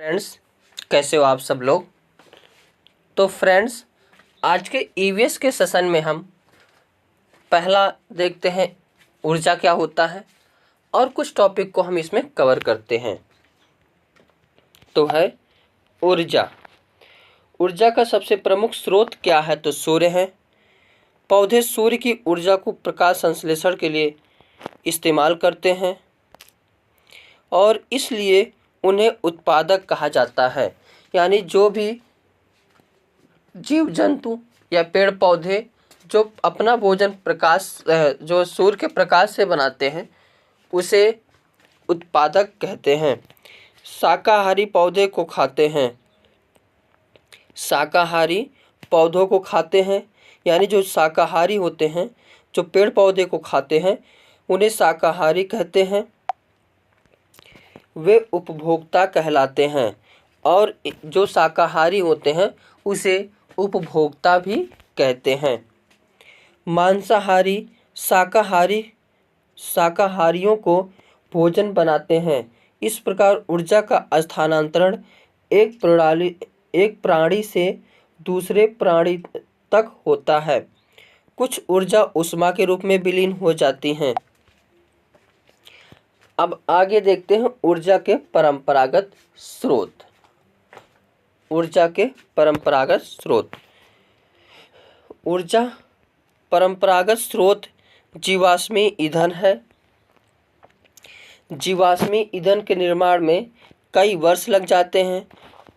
Friends, कैसे हो आप सब लोग। तो फ्रेंड्स, आज के ईवीएस के सेशन में हम पहला देखते हैं ऊर्जा क्या होता है और कुछ टॉपिक को हम इसमें कवर करते हैं। तो है ऊर्जा। ऊर्जा का सबसे प्रमुख स्रोत क्या है? तो सूर्य है। पौधे सूर्य की ऊर्जा को प्रकाश संश्लेषण के लिए इस्तेमाल करते हैं और इसलिए उन्हें उत्पादक कहा जाता है। यानी जो भी जीव जंतु या पेड़ पौधे जो अपना भोजन जो सूर्य के प्रकाश से बनाते हैं उसे उत्पादक कहते हैं। शाकाहारी पौधे को खाते हैं। शाकाहारी पौधों को खाते हैं, यानी जो शाकाहारी होते हैं, जो पेड़ पौधे को खाते हैं, उन्हें शाकाहारी कहते हैं। वे उपभोक्ता कहलाते हैं और जो शाकाहारी होते हैं उसे उपभोक्ता भी कहते हैं। मांसाहारी शाकाहारियों को भोजन बनाते हैं। इस प्रकार ऊर्जा का स्थानांतरण एक प्राणी से दूसरे प्राणी तक होता है। कुछ ऊर्जा ऊष्मा के रूप में विलीन हो जाती हैं। अब आगे देखते हैं ऊर्जा के परंपरागत स्रोत। ऊर्जा के परंपरागत स्रोत। ऊर्जा परंपरागत स्रोत जीवाश्मी ईंधन है। जीवाश्मी ईंधन के निर्माण में कई वर्ष लग जाते हैं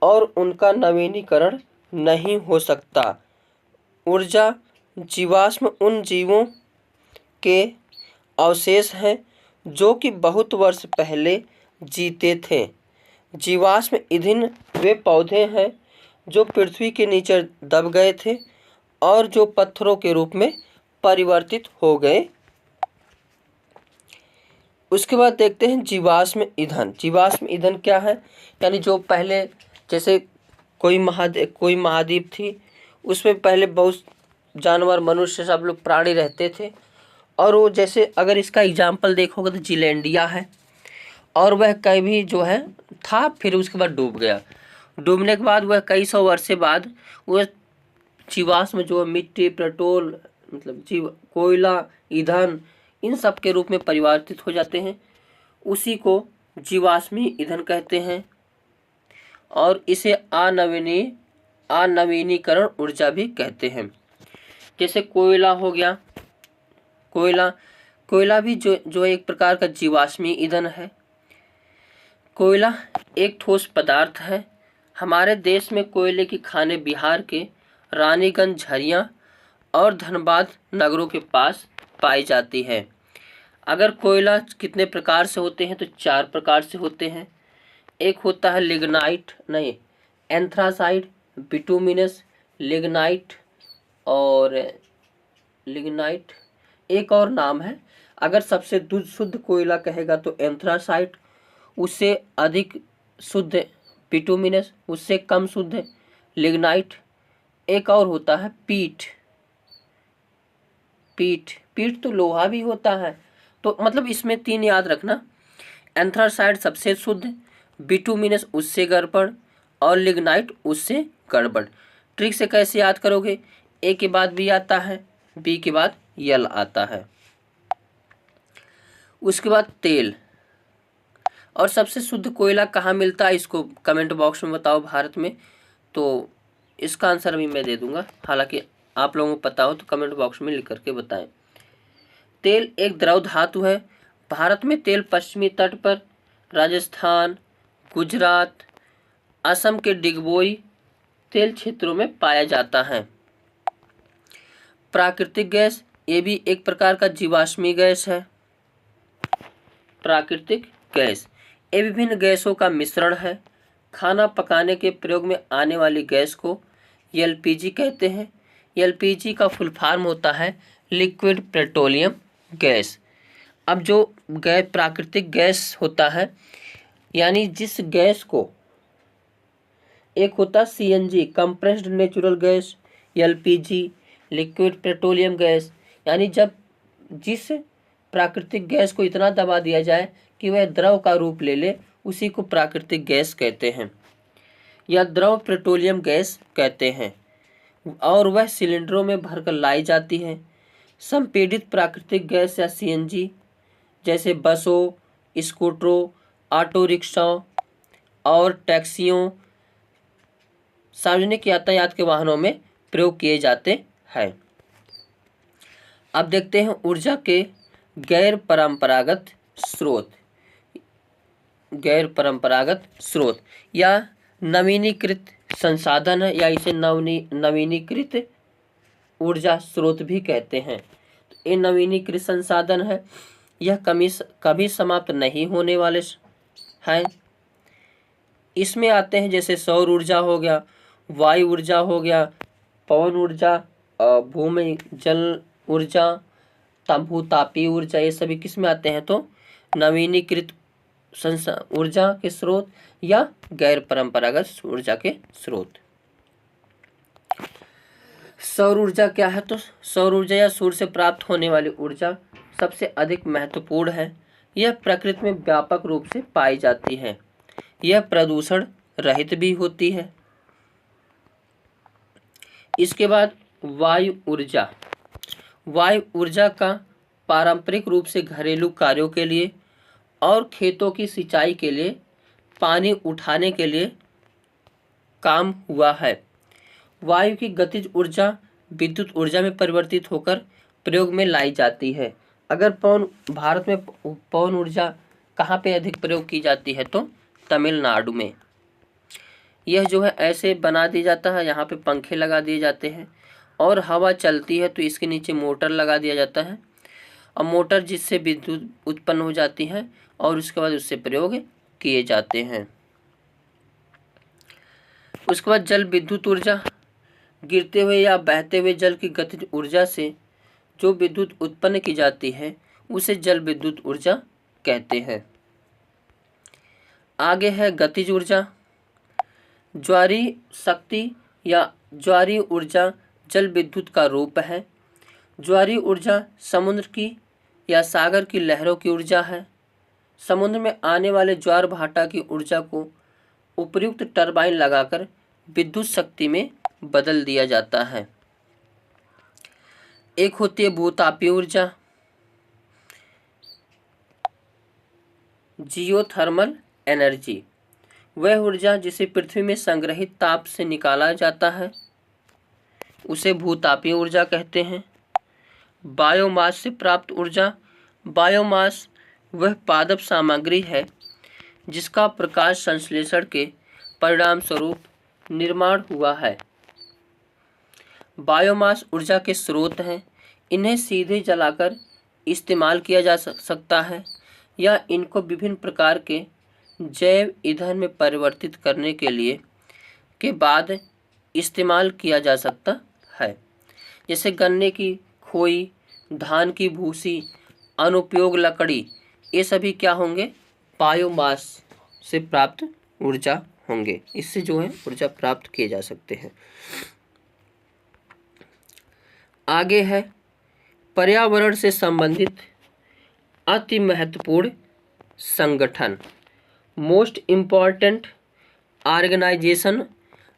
और उनका नवीनीकरण नहीं हो सकता। ऊर्जा जीवाश्म उन जीवों के अवशेष हैं जो कि बहुत वर्ष पहले जीते थे। जीवाश्म ईंधन वे पौधे हैं जो पृथ्वी के नीचे दब गए थे और जो पत्थरों के रूप में परिवर्तित हो गए। उसके बाद देखते हैं जीवाश्म ईंधन। जीवाश्म ईंधन क्या है? यानी जो पहले जैसे कोई महाद्वीप थी, उसमें पहले बहुत जानवर, मनुष्य, सब लोग प्राणी रहते थे और वो जैसे अगर इसका एग्जाम्पल देखोगे तो जिलैंडिया है और वह कभी जो है था, फिर उसके बाद डूब गया। डूबने के बाद वह कई सौ वर्ष बाद वह जीवाश्म जो मिट्टी, पेट्रोल, मतलब कोयला, ईंधन, इन सब के रूप में परिवर्तित हो जाते हैं। उसी को जीवाश्मी ईंधन कहते हैं और इसे अनवीनीकरण ऊर्जा भी कहते हैं। जैसे कोयला हो गया। कोयला भी जो एक प्रकार का जीवाश्मी ईंधन है। कोयला एक ठोस पदार्थ है। हमारे देश में कोयले की खानें बिहार के रानीगंज, झरिया और धनबाद नगरों के पास पाई जाती है। अगर कोयला कितने प्रकार से होते हैं? तो 4 प्रकार से होते हैं। एक होता है एंथ्रासाइड, बिटुमिनस, लिग्नाइट और एक और नाम है। अगर सबसे शुद्ध कोयला कहेगा तो एंथ्रासाइड, उससे अधिक शुद्ध बिटुमिनस, उससे कम शुद्ध लिग्नाइट। एक और होता है पीट तो लोहा भी होता है। तो मतलब इसमें 3 याद रखना। एंथ्रासाइड सबसे शुद्ध, बिटुमिनस उससे गड़बड़ और लिग्नाइट उससे गड़बड़। ट्रिक से कैसे याद करोगे? ए के बाद बी आता है, बी के बाद यल आता है। उसके बाद तेल। और सबसे शुद्ध कोयला कहाँ मिलता है इसको कमेंट बॉक्स में बताओ भारत में। तो इसका आंसर भी मैं दे दूंगा, हालांकि आप लोगों को पता हो तो कमेंट बॉक्स में लिख करके बताएं। तेल एक द्रव धातु है। भारत में तेल पश्चिमी तट पर राजस्थान, गुजरात, असम के डिगबोई तेल क्षेत्रों में पाया जाता है। प्राकृतिक गैस, ये भी एक प्रकार का जीवाश्मी गैस है। प्राकृतिक गैस ये विभिन्न गैसों का मिश्रण है। खाना पकाने के प्रयोग में आने वाली गैस को एलपीजी कहते हैं। एलपीजी का फुल फॉर्म होता है लिक्विड पेट्रोलियम गैस। अब जो प्राकृतिक गैस होता है, यानी जिस गैस को, एक होता CNG compressed natural gas, LPG liquid petroleum gas, यानी जब जिस प्राकृतिक गैस को इतना दबा दिया जाए कि वह द्रव का रूप ले ले, उसी को प्राकृतिक गैस कहते हैं। या द्रव पेट्रोलियम गैस कहते हैं और वह सिलेंडरों में भरकर लाई जाती है। संपीड़ित प्राकृतिक गैस या सीएनजी जैसे बसों, स्कूटरों, ऑटो रिक्शाओं और टैक्सियों, सार्वजनिक यातायात के वाहनों में प्रयोग किए जाते हैं। अब देखते हैं ऊर्जा के गैर परंपरागत स्रोत। गैर परंपरागत स्रोत या नवीनीकृत संसाधन है, या इसे नवीनीकृत ऊर्जा स्रोत भी कहते हैं। ये नवीनीकृत संसाधन है, यह कभी समाप्त नहीं होने वाले हैं। इसमें आते हैं जैसे सौर ऊर्जा हो गया, वायु ऊर्जा हो गया, पवन ऊर्जा, भूमि जल ऊर्जा, भूतापीय ऊर्जा, ये सभी किस में आते हैं तो नवीनीकृत ऊर्जा के स्रोत या गैर परंपरागत ऊर्जा के स्रोत। सौर ऊर्जा क्या है तो सौर ऊर्जा या सूर्य से प्राप्त होने वाली ऊर्जा सबसे अधिक महत्वपूर्ण है। यह प्रकृति में व्यापक रूप से पाई जाती है। यह प्रदूषण रहित भी होती है। इसके बाद वायु ऊर्जा। वायु ऊर्जा का पारंपरिक रूप से घरेलू कार्यों के लिए और खेतों की सिंचाई के लिए पानी उठाने के लिए काम हुआ है। वायु की गतिज ऊर्जा विद्युत ऊर्जा में परिवर्तित होकर प्रयोग में लाई जाती है। अगर भारत में पवन ऊर्जा कहाँ पे अधिक प्रयोग की जाती है तो तमिलनाडु में। यह जो है ऐसे बना दिया जाता है, यहाँ पे पंखे लगा दिए जाते हैं और हवा चलती है तो इसके नीचे मोटर लगा दिया जाता है और मोटर जिससे विद्युत उत्पन्न हो जाती है और उसके बाद उससे प्रयोग किए जाते हैं। उसके बाद जल विद्युत ऊर्जा। गिरते हुए या बहते हुए जल की गतिज ऊर्जा से जो विद्युत उत्पन्न की जाती है उसे जल विद्युत ऊर्जा कहते हैं। आगे है गतिज ऊर्जा। ज्वारीय शक्ति या ज्वारीय ऊर्जा जल विद्युत का रूप है। ज्वारीय ऊर्जा समुद्र की या सागर की लहरों की ऊर्जा है। समुद्र में आने वाले ज्वार भाटा की ऊर्जा को उपयुक्त टरबाइन लगाकर विद्युत शक्ति में बदल दिया जाता है। एक होती है भूतापीय ऊर्जा, जियोथर्मल एनर्जी। वह ऊर्जा जिसे पृथ्वी में संग्रहित ताप से निकाला जाता है उसे भूतापीय ऊर्जा कहते हैं। बायोमास से प्राप्त ऊर्जा। बायोमास वह पादप सामग्री है जिसका प्रकाश संश्लेषण के परिणाम स्वरूप निर्माण हुआ है। बायोमास ऊर्जा के स्रोत हैं। इन्हें सीधे जलाकर इस्तेमाल किया जा सकता है या इनको विभिन्न प्रकार के जैव ईंधन में परिवर्तित करने के बाद इस्तेमाल किया जा सकता है। जैसे गन्ने की खोई, धान की भूसी, अनुपयोग लकड़ी, ये सभी क्या होंगे बायोमास से प्राप्त ऊर्जा होंगे। इससे जो है ऊर्जा प्राप्त किए जा सकते हैं। आगे है पर्यावरण से संबंधित अति महत्वपूर्ण संगठन। Most important organisation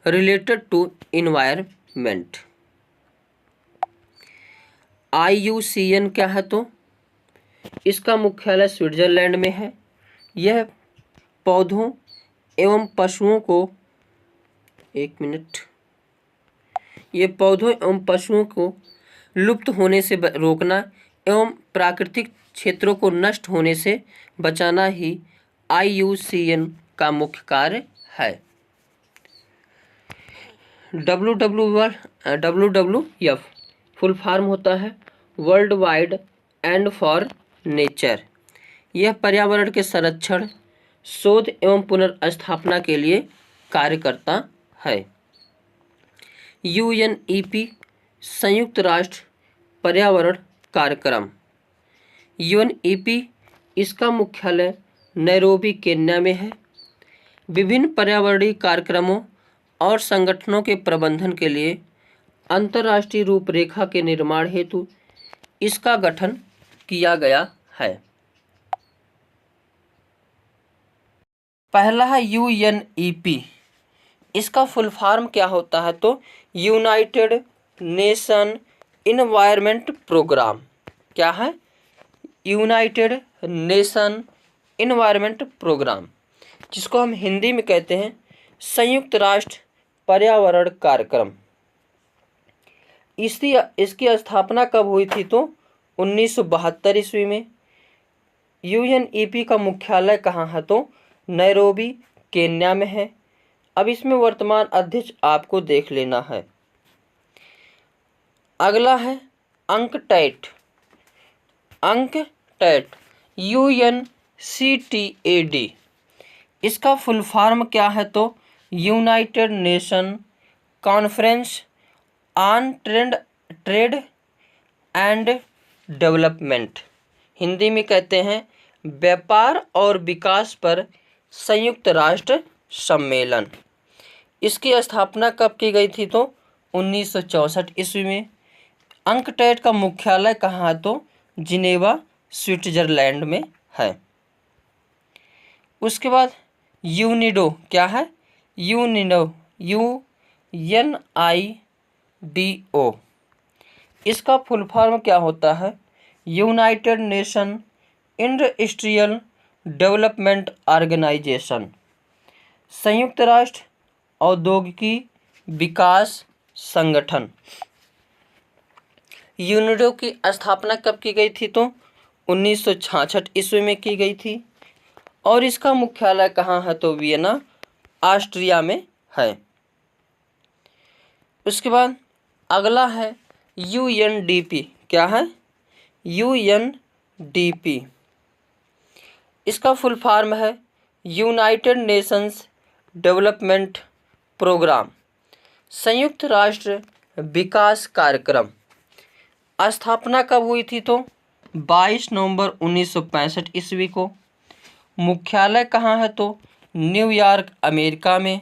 related to environment. IUCN क्या है तो इसका मुख्यालय स्विट्जरलैंड में है। यह पौधों एवं पशुओं को लुप्त होने से रोकना एवं प्राकृतिक क्षेत्रों को नष्ट होने से बचाना ही IUCN का मुख्य कार्य है। WWF फुल फॉर्म होता है world wide and for nature. यह पर्यावरण के संरक्षण, शोध एवं पुनर्स्थापना के लिए कार्य करता है। UNEP संयुक्त राष्ट्र पर्यावरण कार्यक्रम। UNEP इसका मुख्यालय नैरोबी केन्या में है। विभिन्न पर्यावरणीय कार्यक्रमों और संगठनों के प्रबंधन के लिए अंतर्राष्ट्रीय रूपरेखा के निर्माण हेतु इसका गठन किया गया है। पहला है UNEP इसका फुल फॉर्म क्या होता है? तो यूनाइटेड नेशन इन्वायरमेंट प्रोग्राम। क्या है? यूनाइटेड नेशन इन्वायरमेंट प्रोग्राम, जिसको हम हिंदी में कहते हैं संयुक्त राष्ट्र पर्यावरण कार्यक्रम। इसकी स्थापना कब हुई थी? तो 1972 ईस्वी में। यूएनईपी का मुख्यालय कहाँ है? तो नैरोबी केन्या में है। अब इसमें वर्तमान अध्यक्ष आपको देख लेना है। अगला है अंकटैड। अंकटैड UNCTAD, इसका फुल फॉर्म क्या है? तो United nation conference on trade and development. Hindi में कहते हैं व्यापार और विकास पर संयुक्त राष्ट्र सम्मेलन। इसकी स्थापना कब की गई थी? तो 1964 ईस्वी में। अंकटैड का मुख्यालय कहाँ है? तो जिनेवा स्विट्जरलैंड में है। उसके बाद यूनिडो। क्या है? यूनिडो UNIDO, इसका फुल फॉर्म क्या होता है? United Nation industrial development organisation, संयुक्त राष्ट्र औद्योगिकी विकास संगठन। यूनिडो की स्थापना कब की गई थी? तो 1966 ईस्वी में की गई थी। और इसका मुख्यालय कहाँ है? तो वियना ऑस्ट्रिया में है। उसके बाद अगला है UNDP। क्या है? UNDP, इसका फुल फॉर्म है यूनाइटेड नेशंस डेवलपमेंट प्रोग्राम, संयुक्त राष्ट्र विकास कार्यक्रम। स्थापना कब हुई थी? तो 22 नवंबर 1965 ईस्वी को। मुख्यालय कहाँ है? तो न्यूयॉर्क अमेरिका में।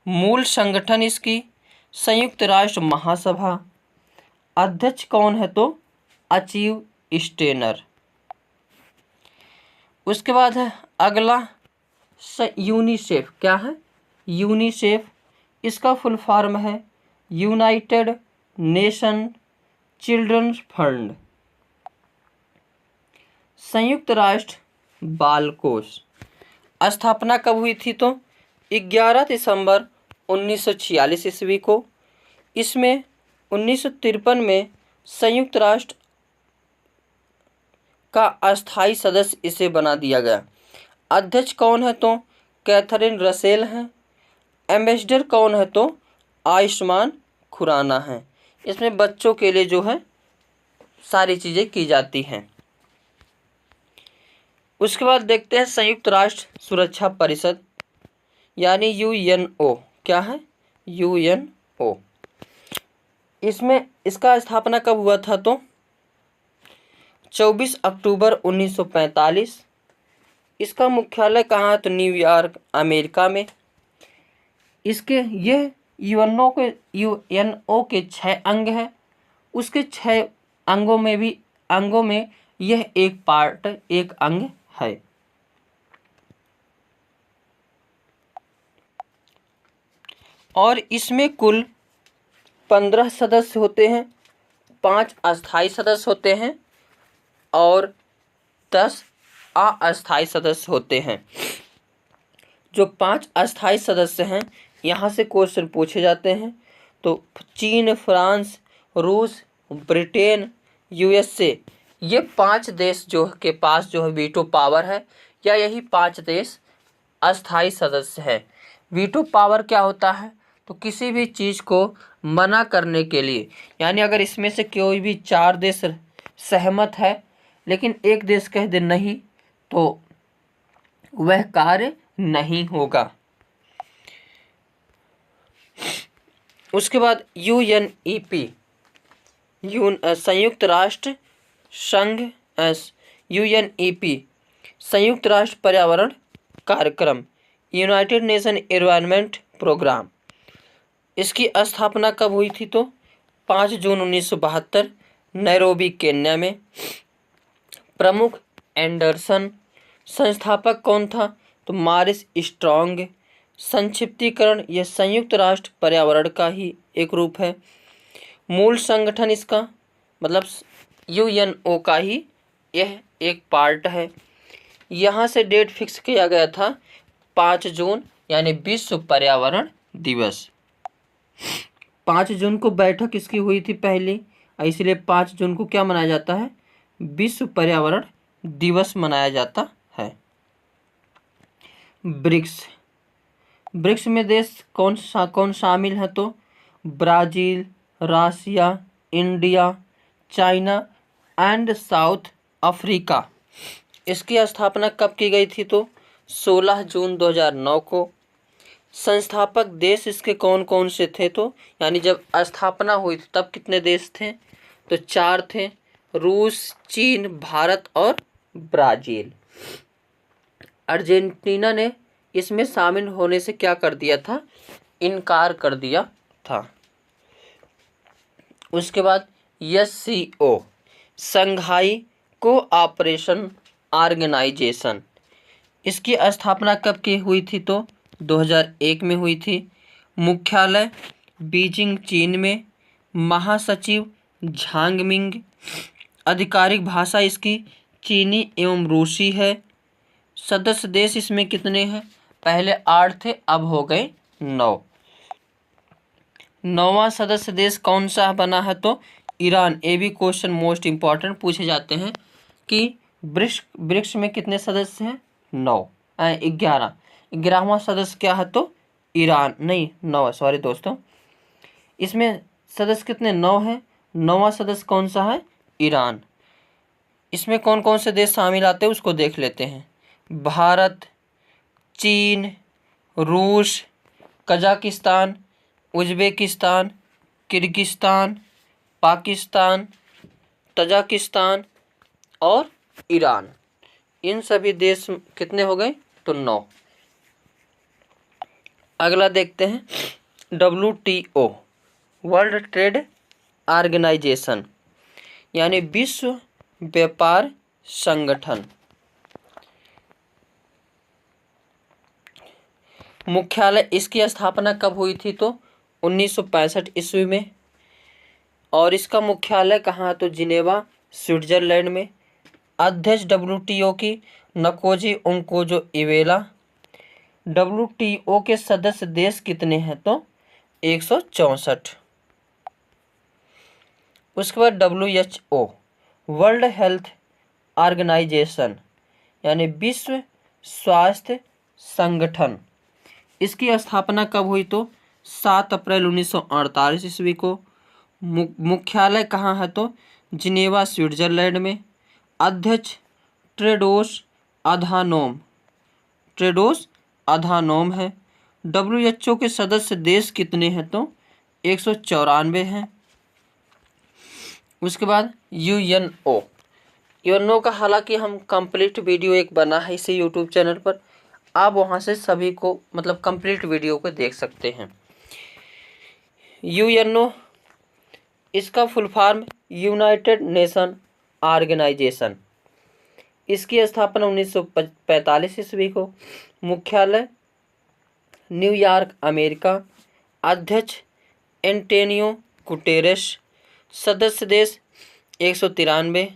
मूल संगठन इसकी संयुक्त राष्ट्र महासभा। अध्यक्ष कौन है? तो अचीव स्टेनर। उसके बाद है अगला यूनिसेफ। क्या है? यूनिसेफ, इसका फुल फॉर्म है यूनाइटेड नेशन चिल्ड्रंस फंड, संयुक्त राष्ट्र बाल कोष। स्थापना कब हुई थी? तो 11 दिसंबर 1946 ईस्वी को। इसमें 1953 में संयुक्त राष्ट्र का अस्थायी सदस्य इसे बना दिया गया। अध्यक्ष कौन है? तो कैथरीन रसेल हैं। एम्बेसडर कौन है? तो आयुष्मान खुराना है। इसमें बच्चों के लिए जो है सारी चीज़ें की जाती हैं। उसके बाद देखते हैं संयुक्त राष्ट्र सुरक्षा परिषद यानी UNO। क्या है? UNO, इसमें इसका स्थापना कब हुआ था? तो 24 अक्टूबर 1945। इसका मुख्यालय कहाँ है? तो न्यूयॉर्क अमेरिका में। इसके यह यूएनओ के 6 अंग हैं। उसके 6 अंगों में यह एक अंग है। और इसमें कुल 15 सदस्य होते हैं, 5 अस्थायी सदस्य होते हैं और 10 अस्थायी सदस्य होते हैं। जो 5 अस्थायी सदस्य हैं, यहाँ से क्वेश्चन पूछे जाते हैं। तो चीन, फ्रांस, रूस, ब्रिटेन, USA, ये 5 देश जो के पास जो है वीटो पावर है, या यही 5 देश अस्थायी सदस्य है। वीटो पावर क्या होता है? तो किसी भी चीज़ को मना करने के लिए, यानी अगर इसमें से कोई भी 4 देश सहमत है लेकिन एक देश कह दे नहीं, तो वह कार्य नहीं होगा। उसके बाद UNEP, संयुक्त राष्ट्र संघ, UNEP संयुक्त राष्ट्र पर्यावरण कार्यक्रम, यूनाइटेड नेशन एनवायरनमेंट प्रोग्राम। इसकी स्थापना कब हुई थी? तो 5 जून 1972 नैरोबी केन्या में। प्रमुख एंडरसन। संस्थापक कौन था? तो मॉरिस स्ट्रॉन्ग। संक्षिप्तीकरण यह संयुक्त राष्ट्र पर्यावरण का ही एक रूप है। मूल संगठन इसका मतलब यूएनओ का ही यह एक पार्ट है। यहाँ से डेट फिक्स किया गया था 5 जून यानी विश्व पर्यावरण दिवस। 5 जून को बैठक इसकी हुई थी पहली, इसलिए 5 जून को क्या मनाया जाता है, विश्व पर्यावरण दिवस मनाया जाता है। ब्रिक्स, ब्रिक्स में देश कौन शामिल है, तो Brazil, Russia, India, China and South Africa. इसकी स्थापना कब की गई थी, तो 16 जून 2009 को। संस्थापक देश इसके कौन कौन से थे, तो यानी जब स्थापना हुई थी तब कितने देश थे, तो 4 थे, रूस, चीन, भारत और ब्राज़ील। अर्जेंटीना ने इसमें शामिल होने से क्या कर दिया था, इनकार कर दिया था। उसके बाद SCO, संघाई कोऑपरेशन ऑर्गेनाइजेशन। इसकी स्थापना कब की हुई थी, तो 2001 में हुई थी। मुख्यालय बीजिंग चीन में। महासचिव झांगमिंग। आधिकारिक भाषा इसकी चीनी एवं रूसी है। सदस्य देश इसमें कितने हैं, पहले 8 थे, अब हो गए 9। 9वां सदस्य देश कौन सा बना है, तो ईरान। ये भी क्वेश्चन मोस्ट इम्पॉर्टेंट पूछे जाते हैं कि ब्रिक्स में कितने सदस्य हैं, 9 11। 11वां सदस्य क्या है, तो ईरान, नहीं 9, सॉरी दोस्तों, इसमें सदस्य कितने, 9 हैं। 9वां सदस्य कौन सा है, ईरान। इसमें कौन कौन से देश शामिल आते हैं उसको देख लेते हैं। भारत, चीन, रूस, Kazakhstan, Uzbekistan, Kyrgyzstan, Pakistan, Tajikistan और ईरान। इन सभी देश कितने हो गए, तो 9। अगला देखते हैं WTO, वर्ल्ड ट्रेड ऑर्गेनाइजेशन यानी विश्व व्यापार संगठन। मुख्यालय इसकी स्थापना कब हुई थी, तो 1965 ईस्वी में। और इसका मुख्यालय कहाँ, तो जिनेवा स्विट्जरलैंड में। अध्यक्ष WTO की नकोजी ओंकोजो इवेला। WTO के सदस्य देश कितने हैं, तो 164। उसके बाद WHO, वर्ल्ड हेल्थ ऑर्गेनाइजेशन यानी विश्व स्वास्थ्य संगठन। इसकी स्थापना कब हुई, तो 7 अप्रैल 1948 ईस्वी को। मुख्यालय कहाँ है, तो जिनेवा स्विट्जरलैंड में। अध्यक्ष टेड्रोस अधानोम है। WHO के सदस्य देश कितने हैं, तो 194 हैं। उसके बाद यूएनओ का हालांकि हम कंप्लीट वीडियो एक बना है इसी यूट्यूब चैनल पर, आप वहाँ से सभी को मतलब कंप्लीट वीडियो को देख सकते हैं। यूएनओ इसका full form United Nation organisation. इसकी स्थापना 1945 ईस्वी को। मुख्यालय न्यूयॉर्क, अमेरिका। अध्यक्ष एंटोनियो गुटेरेस। सदस्य देश 193।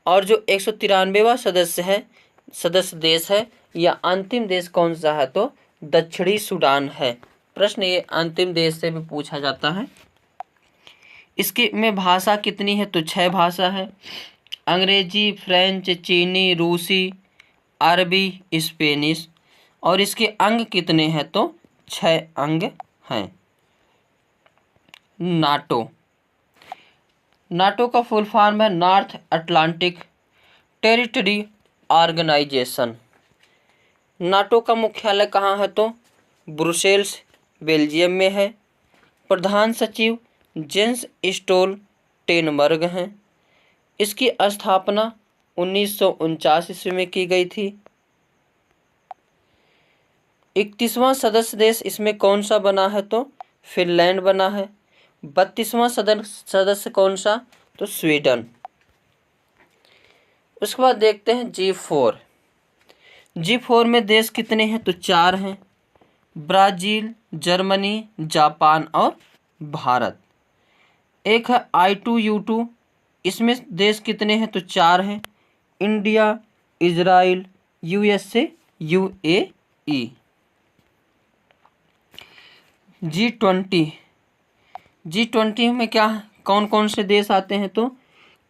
और जो 193वां सदस्य देश है या अंतिम देश कौन सा है, तो दक्षिणी सूडान है। प्रश्न ये अंतिम देश से भी पूछा जाता है। इसकी में भाषा कितनी है, तो 6 भाषा है। अंग्रेजी, फ्रेंच, चीनी, रूसी, अरबी, स्पेनिश। और इसके अंग कितने हैं, तो 6 अंग हैं। नाटो का फुल फॉर्म है North Atlantic territory organisation. NATO का मुख्यालय कहाँ है, तो ब्रुसेल्स, बेल्जियम में है। प्रधान सचिव जेंस स्टोल्टेनबर्ग हैं। इसकी स्थापना 1949 ईस्वी में की गई थी। 31वां सदस्य देश इसमें कौन सा बना है, तो फिनलैंड बना है। 32वां सदस्य कौन सा, तो स्वीडन। उसके बाद देखते हैं G4 में देश कितने हैं, तो 4 हैं। ब्राज़ील, जर्मनी, जापान और भारत। एक है I2U2, इसमें देश कितने हैं तो 4 हैं, India, Israel, USA, UAE। G20 में क्या कौन कौन से देश आते हैं तो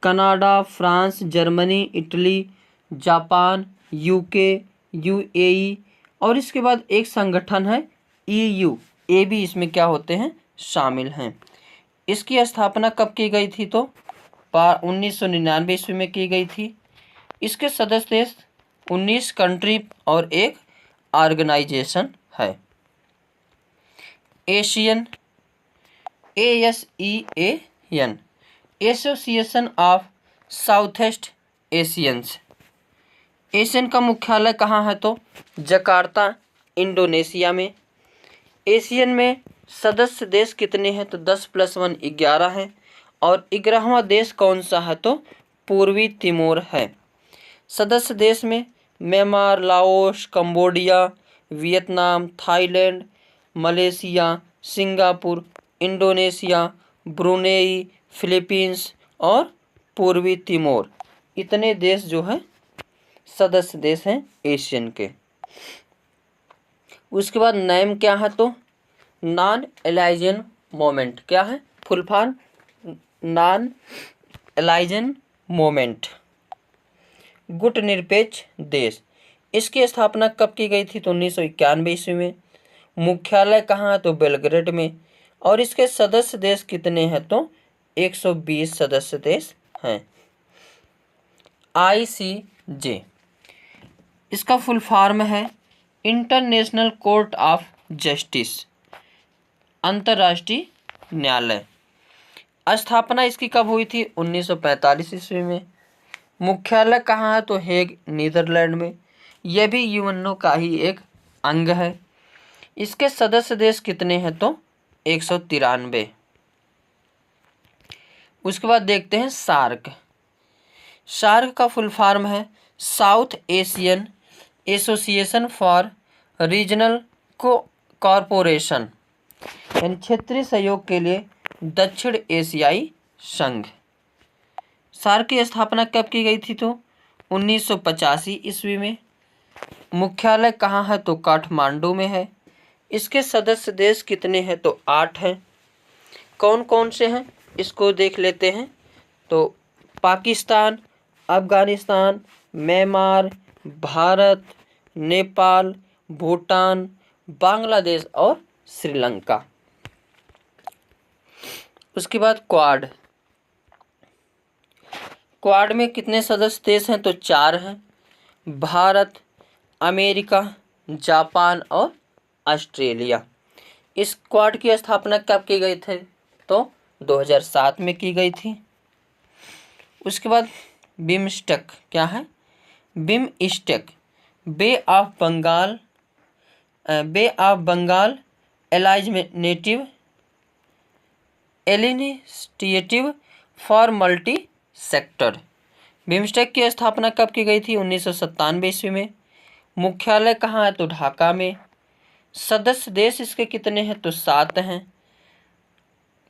Canada, France, Germany, Italy, Japan, UK, UAE और इसके बाद एक संगठन है EU, ये भी इसमें क्या होते हैं शामिल हैं। इसकी स्थापना कब की गई थी तो 1999 ईस्वी में की गई थी। इसके सदस्य देश 19 कंट्री और एक ऑर्गेनाइजेशन है। Asian, ASEAN, association of south east Asians. Asian का मुख्यालय कहाँ है तो जकार्ता, इंडोनेशिया में। एशियन में सदस्य देश कितने हैं तो 10+1 11 हैं और 11वां देश कौन सा है तो पूर्वी तिमोर है। सदस्य देश में Myanmar, Laos, Cambodia, Vietnam, Thailand, Malaysia, Singapore, Indonesia, Brunei, Philippines और पूर्वी तिमोर, इतने देश जो हैं सदस्य देश हैं एशियन के। उसके बाद नेम क्या है तो नॉन अलाइजन मोमेंट, क्या है फुल फॉर्म नॉन अलाइजन मोमेंट, गुटनिरपेक्ष देश। इसकी स्थापना कब की गई थी तो 1991 ईस्वी में। मुख्यालय कहाँ है तो बेलग्रेड में और इसके सदस्य देश कितने हैं तो 120 सदस्य देश हैं। ICJ, इसका फुल फॉर्म है इंटरनेशनल कोर्ट ऑफ जस्टिस, अंतर्राष्ट्रीय न्यायालय। स्थापना इसकी कब हुई थी 1945 ईस्वी में। मुख्यालय कहाँ है तो हेग, नीदरलैंड में। यह भी यूएनओ का ही एक अंग है। इसके सदस्य देश कितने हैं तो 193। उसके बाद देखते हैं सार्क। सार्क का फुल फॉर्म है south Asian association for regional cooperation, यानी क्षेत्रीय सहयोग के लिए दक्षिण एशियाई संघ। सार्क की स्थापना कब की गई थी तो 1985 ईस्वी में। मुख्यालय कहाँ है तो काठमांडू में है। इसके सदस्य देश कितने हैं तो 8 हैं। कौन कौन से हैं इसको देख लेते हैं तो पाकिस्तान, अफगानिस्तान, म्यांमार, भारत, नेपाल, भूटान, बांग्लादेश और श्रीलंका। उसके बाद क्वाड। क्वाड में कितने सदस्य देश हैं तो 4 हैं, भारत, अमेरिका, जापान और ऑस्ट्रेलिया। इस क्वाड की स्थापना कब की गई थी तो 2007 में की गई थी। उसके बाद बिमस्टेक, क्या है BIMSTEC, bay of Bengal initiative for multi sector. BIMSTEC की स्थापना कब की गई थी 1997 ईस्वी में। मुख्यालय कहाँ है तो ढाका में। सदस्य देश इसके कितने हैं तो 7 हैं।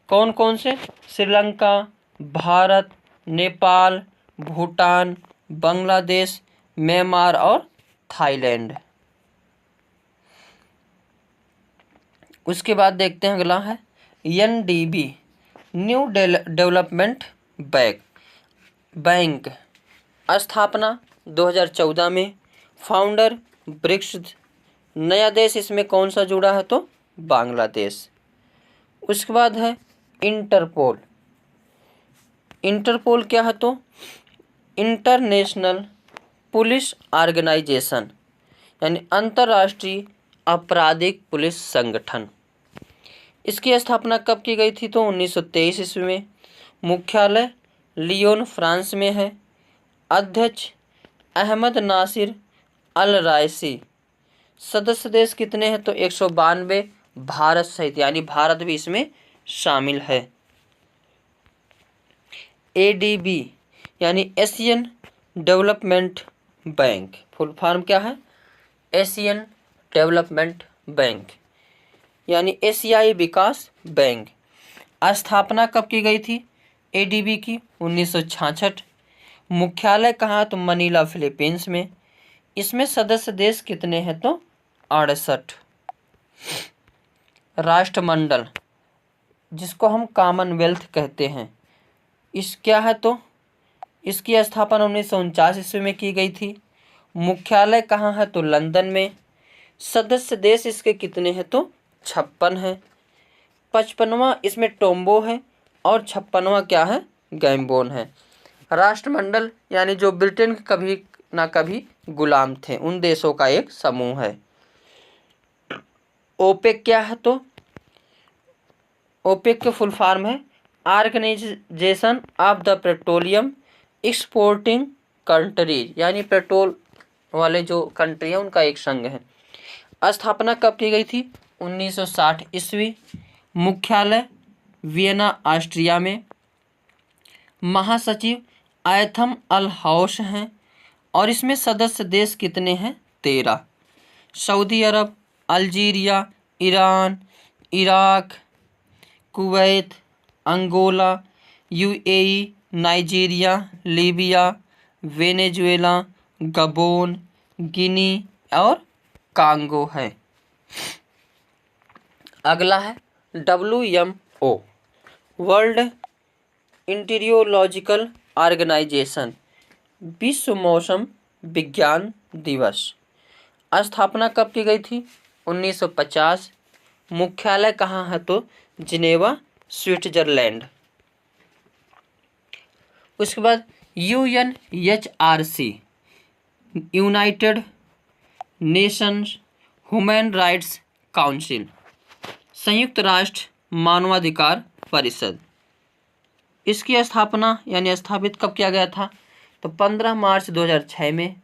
कौन कौन से श्रीलंका, भारत, नेपाल, भूटान, बांग्लादेश, म्यांमार और थाईलैंड। उसके बाद देखते हैं अगला है NDB, न्यू डेवलपमेंट बैंक। स्थापना 2014 में। Founder BRICS. नया देश इसमें कौन सा जुड़ा है तो बांग्लादेश। उसके बाद है इंटरपोल। इंटरपोल क्या है तो इंटरनेशनल पुलिस ऑर्गेनाइजेशन, यानी अंतर्राष्ट्रीय आपराधिक पुलिस संगठन। इसकी स्थापना कब की गई थी तो 1923 ईस्वी में। मुख्यालय लियोन, फ्रांस में है। अध्यक्ष अहमद नासिर अल रायसी। सदस्य देश कितने हैं तो 192, भारत सहित, यानी भारत भी इसमें शामिल है। ADB यानी Asian development bank, full form क्या है एशियन डेवलपमेंट बैंक। यानी एशियाई विकास बैंक। स्थापना कब की गई थी एडीबी की? 1966। मुख्यालय कहाँ? तो मनीला, फिलीपींस में। इसमें सदस्य देश कितने हैं? तो 68। राष्ट्रमंडल, जिसको हम कॉमनवेल्थ कहते हैं, इस क्या है? तो इसकी स्थापना 1949 ईस्वी में की गई थी। मुख्यालय कहाँ है? तो लंदन में। सदस्य देश इसके कितने हैं? तो 56 हैं। 55वां इसमें टोम्बो है और 56वां क्या है? गैम्बोन है। राष्ट्रमंडल यानी जो ब्रिटेन के कभी ना कभी गुलाम थे, उन देशों का एक समूह है। ओपेक क्या है? तो ओपेक के फुल फॉर्म है organisation of the petroleum exporting countries, यानी पेट्रोल वाले जो कंट्री है उनका एक संघ है। स्थापना कब की गई थी? 1960 ईस्वी। मुख्यालय वियना, ऑस्ट्रिया में। महासचिव आयथम अल हौश हैं और इसमें सदस्य देश कितने हैं? 13। Saudi Arab, Algeria, Iran, Iraq, Kuwait, Angola, UAE, Nigeria, Libya, Venezuela, Gabon, Guinea और कांगो है। अगला है WMO, वर्ल्ड इंटीरियोलॉजिकल ऑर्गेनाइजेशन, विश्व मौसम विज्ञान दिवस। स्थापना कब की गई थी? 1950। मुख्यालय कहाँ है? तो जिनेवा, स्विट्जरलैंड। उसके बाद UNHRC, United Nations human rights council, संयुक्त राष्ट्र मानवाधिकार परिषद। इसकी स्थापना यानी स्थापित कब किया गया था? तो 15 मार्च 2006 में।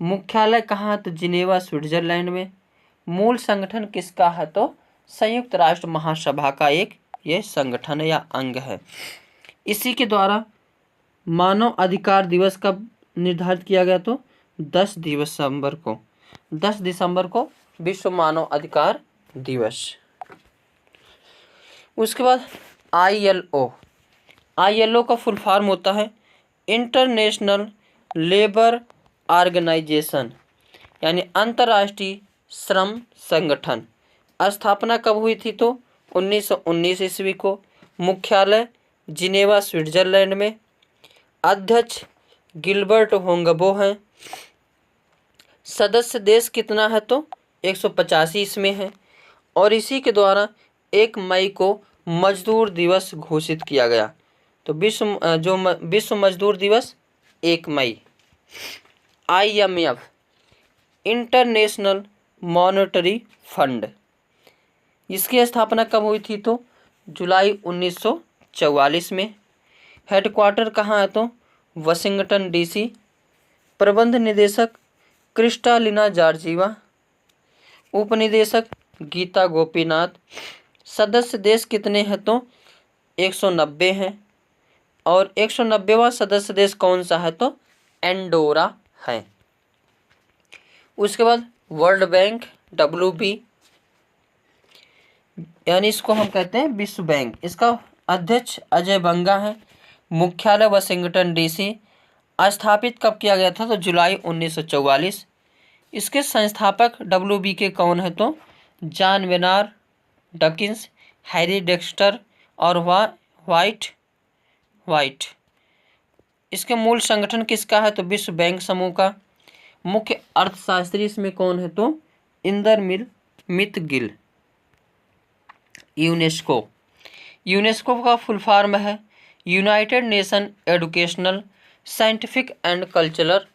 मुख्यालय कहाँ? तो जिनेवा, स्विट्जरलैंड में। मूल संगठन किसका है? तो संयुक्त राष्ट्र महासभा का एक ये संगठन या अंग है। इसी के द्वारा मानव अधिकार दिवस कब निर्धारित किया गया? तो 10 दिसंबर को विश्व मानव अधिकार दिवस। उसके बाद ILO का फुल फॉर्म होता है इंटरनेशनल लेबर ऑर्गेनाइजेशन, यानी अंतर्राष्ट्रीय श्रम संगठन। स्थापना कब हुई थी? तो 1919 ईस्वी को। मुख्यालय जिनेवा, स्विट्जरलैंड में। अध्यक्ष गिलबर्ट होंगबो हैं। सदस्य देश कितना है? तो 185 इसमें है। और इसी के द्वारा 1 मई को मजदूर दिवस घोषित किया गया। तो विश्व मजदूर दिवस 1 मई। IMF, इंटरनेशनल मॉनेटरी फंड, इसकी स्थापना कब हुई थी? तो जुलाई 1944 में। हेडक्वार्टर कहाँ है? तो वाशिंगटन DC। प्रबंध निदेशक क्रिस्टालिना जॉर्जीवा। उपनिदेशक गीता गोपीनाथ। सदस्य देश कितने हैं? तो 190 हैं। और 190वां सदस्य देश कौन सा है? तो एंडोरा है। उसके बाद वर्ल्ड बैंक, WB, यानी इसको हम कहते हैं विश्व बैंक। इसका अध्यक्ष अजय बंगा है। मुख्यालय वाशिंगटन DC। स्थापित कब किया गया था? तो जुलाई 1944। इसके संस्थापक WB के कौन है? तो जॉन वेनार डकिंस, हैरी डेक्स्टर और वाइट। इसके मूल संगठन किसका है? तो विश्व बैंक समूह का। मुख्य अर्थशास्त्री इसमें कौन है? तो इंदरमित गिल। यूनेस्को का फुल फॉर्म है United Nation educational, scientific and cultural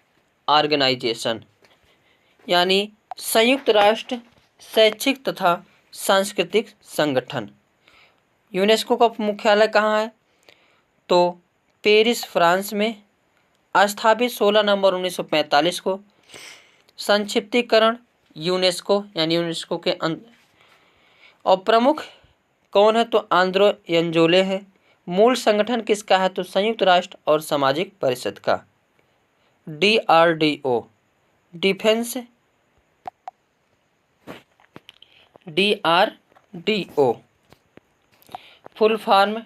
organisation, यानी संयुक्त राष्ट्र शैक्षिक तथा सांस्कृतिक संगठन। यूनेस्को का मुख्यालय कहाँ है? तो पेरिस, फ्रांस में। स्थापित 16 नवंबर 1945 को। संक्षिप्तीकरण यूनेस्को, यानी यूनेस्को के और प्रमुख कौन है? तो आंद्रो यंजोले है। मूल संगठन किसका है? तो संयुक्त राष्ट्र और सामाजिक परिषद का। DRDO, defence DO, full form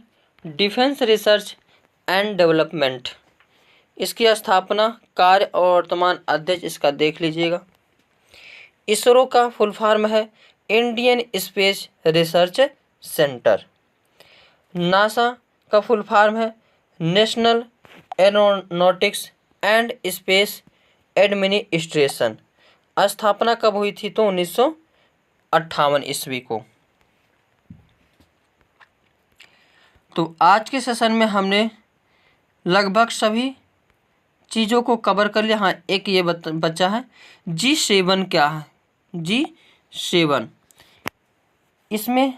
defence research and development. इसकी स्थापना, कार्य और वर्तमान अध्यक्ष इसका देख लीजिएगा। इसरो का फुल फॉर्म है Indian space research centre. NASA का फुल फॉर्म है national aeronautics and space administration. स्थापना कब हुई थी? तो 1958 ईस्वी को। तो आज के सेशन में हमने लगभग सभी चीज़ों को कवर कर लिया। हाँ, एक ये बच्चा है G7 क्या है? G7 इसमें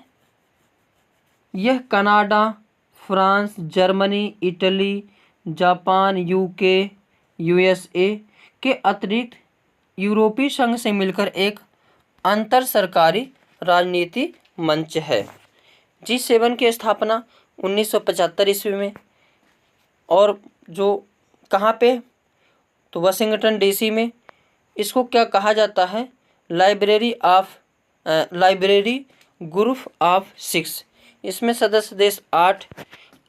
यह Canada, France, Germany, Italy, Japan, UK, USA के अतिरिक्त यूरोपीय संघ से मिलकर एक अंतर सरकारी राजनीति मंच है। G7 की स्थापना 1975 ईस्वी में, और जो कहाँ पे? तो वाशिंगटन DC में। इसको क्या कहा जाता है? Library group of 6। इसमें सदस्य देश 8।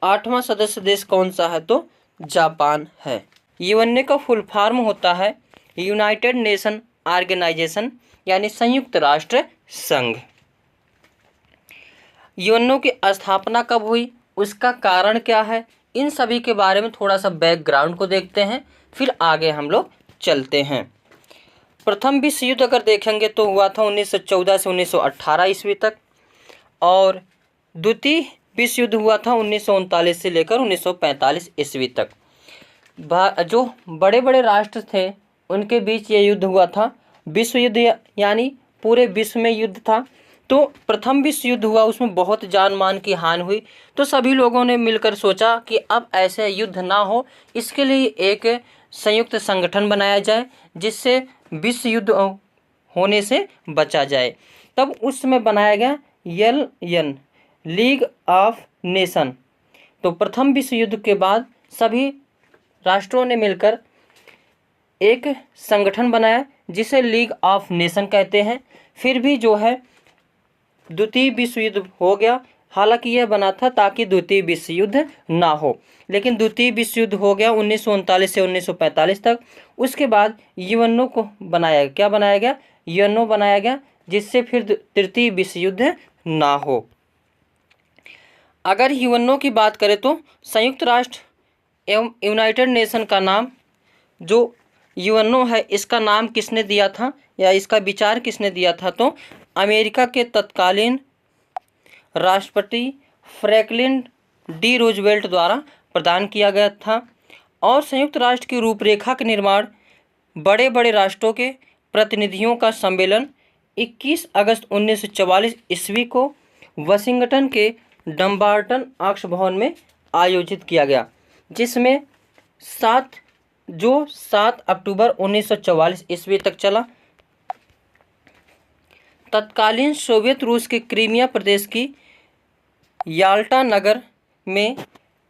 8वां सदस्य देश कौन सा है? तो जापान है। UN का फुल फॉर्म होता है यूनाइटेड नेशन ऑर्गेनाइजेशन, यानी संयुक्त राष्ट्र संघ। UN की स्थापना कब हुई, उसका कारण क्या है, इन सभी के बारे में थोड़ा सा बैकग्राउंड को देखते हैं, फिर आगे हम लोग चलते हैं। प्रथम विश्व युद्ध अगर देखेंगे तो हुआ था 1914 से 1918 ईस्वी तक, और द्वितीय विश्व युद्ध हुआ था 1939 से लेकर 1945 ईस्वी तक। जो बड़े बड़े राष्ट्र थे उनके बीच ये युद्ध हुआ था, विश्व युद्ध, यानी पूरे विश्व में युद्ध था। तो प्रथम विश्व युद्ध हुआ, उसमें बहुत जान मान की हानि हुई। तो सभी लोगों ने मिलकर सोचा कि अब ऐसे युद्ध ना हो, इसके लिए एक संयुक्त संगठन बनाया जाए जिससे विश्व युद्ध होने से बचा जाए। तब उस समय बनाया गया UN, लीग ऑफ नेशन। तो प्रथम विश्व युद्ध के बाद सभी राष्ट्रों ने मिलकर एक संगठन बनाया जिसे लीग ऑफ नेशन कहते हैं। फिर भी जो है द्वितीय विश्व युद्ध हो गया। हालांकि यह बना था ताकि द्वितीय विश्व युद्ध ना हो, लेकिन द्वितीय विश्व युद्ध हो गया 1939 से 1945 तक। उसके बाद UN को बनाया गया। क्या बनाया गया? UN बनाया गया, जिससे फिर तृतीय विश्व युद्ध ना हो। अगर UN की बात करें तो संयुक्त राष्ट्र एवं यूनाइटेड नेशन का नाम, जो UN है, इसका नाम किसने दिया था या इसका विचार किसने दिया था? तो अमेरिका के तत्कालीन राष्ट्रपति फ्रैंकलिन डी रूजवेल्ट द्वारा प्रदान किया गया था। और संयुक्त राष्ट्र की रूपरेखा के निर्माण बड़े बड़े राष्ट्रों के प्रतिनिधियों का सम्मेलन 21 अगस्त 1944 ईस्वी को वाशिंगटन के डम्बार्टन अक्ष भवन में आयोजित किया गया, जिसमें 7 अक्टूबर 1944 ईस्वी तक चला। तत्कालीन सोवियत रूस के क्रीमिया प्रदेश की याल्टा नगर में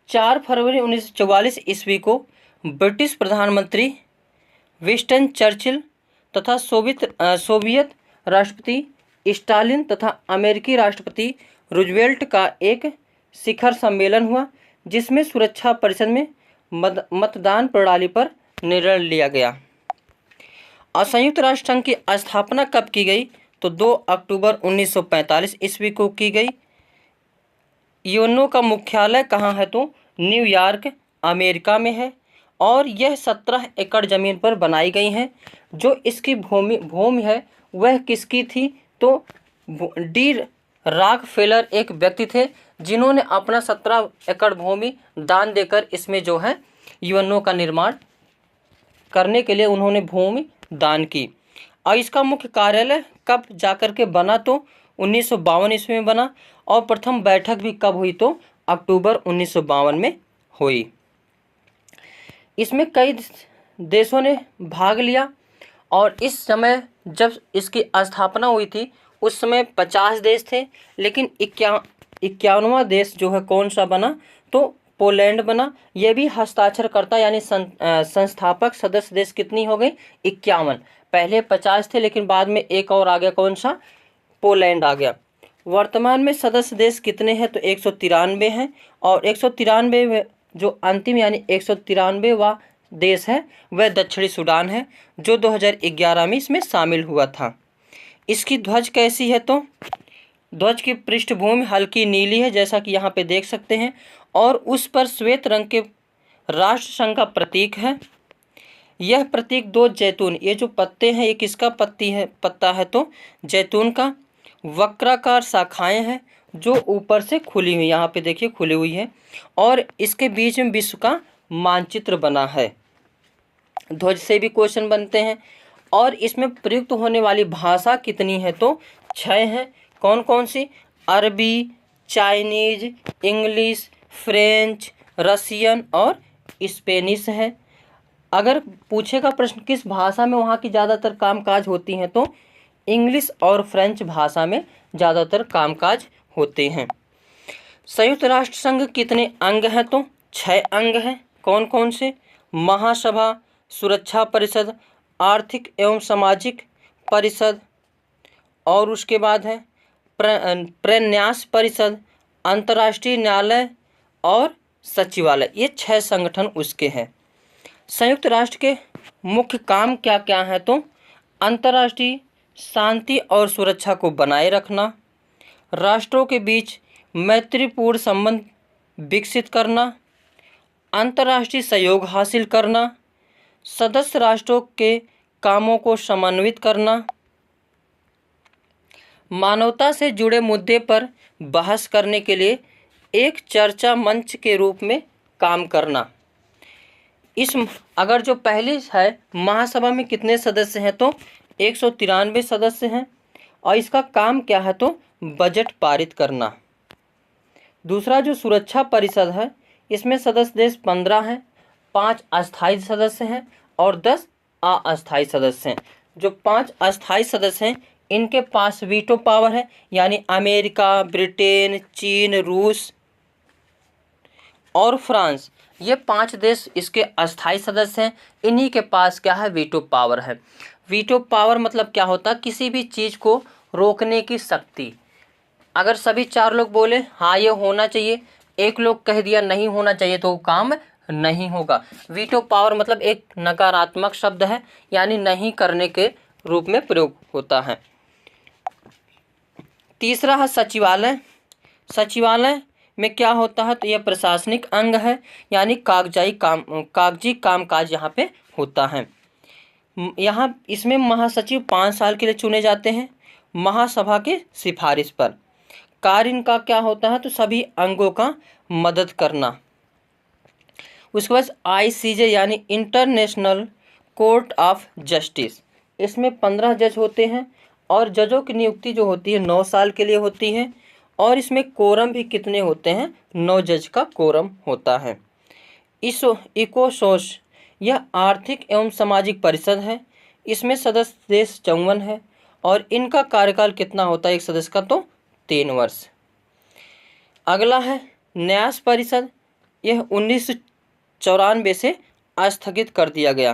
4 फरवरी 1944 ईस्वी को ब्रिटिश प्रधानमंत्री विंस्टन चर्चिल तथा सोवियत राष्ट्रपति स्टालिन तथा अमेरिकी राष्ट्रपति रूजवेल्ट का एक शिखर सम्मेलन हुआ, जिसमें सुरक्षा परिषद में मतदान प्रणाली पर निर्णय लिया गया। और संयुक्त राष्ट्र संघ की स्थापना कब की गई? तो 2 अक्टूबर 1945 ईस्वी को की गई। UN का मुख्यालय कहाँ है? तो न्यूयॉर्क, अमेरिका में है। और यह 17 एकड़ ज़मीन पर बनाई गई हैं। जो इसकी भूमि है वह किसकी थी? तो डी रॉकफेलर एक व्यक्ति थे जिन्होंने अपना 17 एकड़ भूमि दान देकर इसमें जो है UN का निर्माण करने के लिए उन्होंने भूमि दान की। और इसका मुख्य कार्यालय कब जाकर के बना? तो 1952 ईस्वी में बना। और प्रथम बैठक भी कब हुई? तो अक्टूबर 1952 में हुई। इसमें कई देशों ने भाग लिया। और इस समय जब इसकी स्थापना हुई थी उस समय 50 देश थे, लेकिन 51वां देश जो है कौन सा बना? तो पोलैंड बना। यह भी हस्ताक्षरकर्ता यानी संस्थापक सदस्य देश कितनी हो गई? 51। पहले 50 थे, लेकिन बाद में एक और आ गया, कौन सा? पोलैंड आ गया। वर्तमान में सदस्य देश कितने हैं? तो 193 हैं। और 193 जो अंतिम यानी 193वां देश है वह दक्षिणी सूडान है, जो 2011 में इसमें शामिल हुआ था। इसकी ध्वज कैसी है? तो ध्वज की पृष्ठभूमि हल्की नीली है, जैसा कि यहाँ पे देख सकते हैं, और उस पर श्वेत रंग के राष्ट्रसंघ का प्रतीक है। यह प्रतीक दो जैतून, ये जो पत्ते हैं ये किसका पत्ता है? तो जैतून का। वक्राकार शाखाएं हैं जो ऊपर से खुली हुई, यहाँ पे देखिए खुली हुई है, और इसके बीच में विश्व का मानचित्र बना है। ध्वज से भी क्वेश्चन बनते हैं। और इसमें प्रयुक्त होने वाली भाषा कितनी है? तो 6 हैं। कौन कौन सी? अरबी, चाइनीज, इंग्लिश, फ्रेंच, रसियन और स्पेनिश है। अगर पूछेगा प्रश्न किस भाषा में वहाँ की ज़्यादातर कामकाज होती हैं, तो इंग्लिश और फ्रेंच भाषा में ज़्यादातर कामकाज होते हैं। संयुक्त राष्ट्र संघ कितने अंग हैं? तो 6 अंग हैं। कौन कौन से? महासभा, सुरक्षा परिषद, आर्थिक एवं सामाजिक परिषद, और उसके बाद है प्रन्यास परिषद, अंतर्राष्ट्रीय न्यायालय और सचिवालय। ये 6 संगठन उसके हैं। संयुक्त राष्ट्र के मुख्य काम क्या क्या हैं? तो अंतर्राष्ट्रीय शांति और सुरक्षा को बनाए रखना, राष्ट्रों के बीच मैत्रीपूर्ण संबंध विकसित करना, अंतर्राष्ट्रीय सहयोग हासिल करना, सदस्य राष्ट्रों के कामों को समन्वित करना, मानवता से जुड़े मुद्दे पर बहस करने के लिए एक चर्चा मंच के रूप में काम करना। अगर जो पहली है महासभा में कितने सदस्य हैं? तो 193 सदस्य हैं, और इसका काम क्या है? तो बजट पारित करना। दूसरा जो सुरक्षा परिषद है इसमें सदस्य देश 15 हैं, 5 अस्थायी सदस्य हैं और 10 अस्थायी सदस्य हैं। जो 5 अस्थायी सदस्य हैं इनके पास वीटो पावर है, यानी अमेरिका, ब्रिटेन, चीन, रूस और फ्रांस, ये 5 देश इसके अस्थायी सदस्य हैं। इन्हीं के पास क्या है? वीटो पावर है। वीटो पावर मतलब क्या होता है? किसी भी चीज़ को रोकने की शक्ति। अगर सभी 4 लोग बोले हाँ ये होना चाहिए, एक लोग कह दिया नहीं होना चाहिए, तो वो काम नहीं होगा। वीटो पावर मतलब एक नकारात्मक शब्द है, यानी नहीं करने के रूप में प्रयोग होता है। तीसरा है सचिवालय। सचिवालय में क्या होता है? तो यह प्रशासनिक अंग है, यानी कागजी कामकाज यहाँ पे होता है। यहाँ इसमें महासचिव 5 साल के लिए चुने जाते हैं महासभा के सिफारिश पर। कार्य इनका क्या होता है? तो सभी अंगों का मदद करना। उसके बाद ICJ यानी इंटरनेशनल कोर्ट ऑफ जस्टिस, इसमें 15 जज होते हैं, और जजों की नियुक्ति जो होती है 9 साल के लिए होती है, और इसमें कोरम भी कितने होते हैं? 9 जज का कोरम होता है। इकोसोस यह आर्थिक एवं सामाजिक परिषद है, इसमें सदस्य देश 54 है, और इनका कार्यकाल कितना होता है एक सदस्य का? तो 3 वर्ष। अगला है न्यास परिषद, यह 1994 से स्थगित कर दिया गया।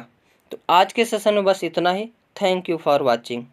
तो आज के सेशन में बस इतना ही। Thank you for watching.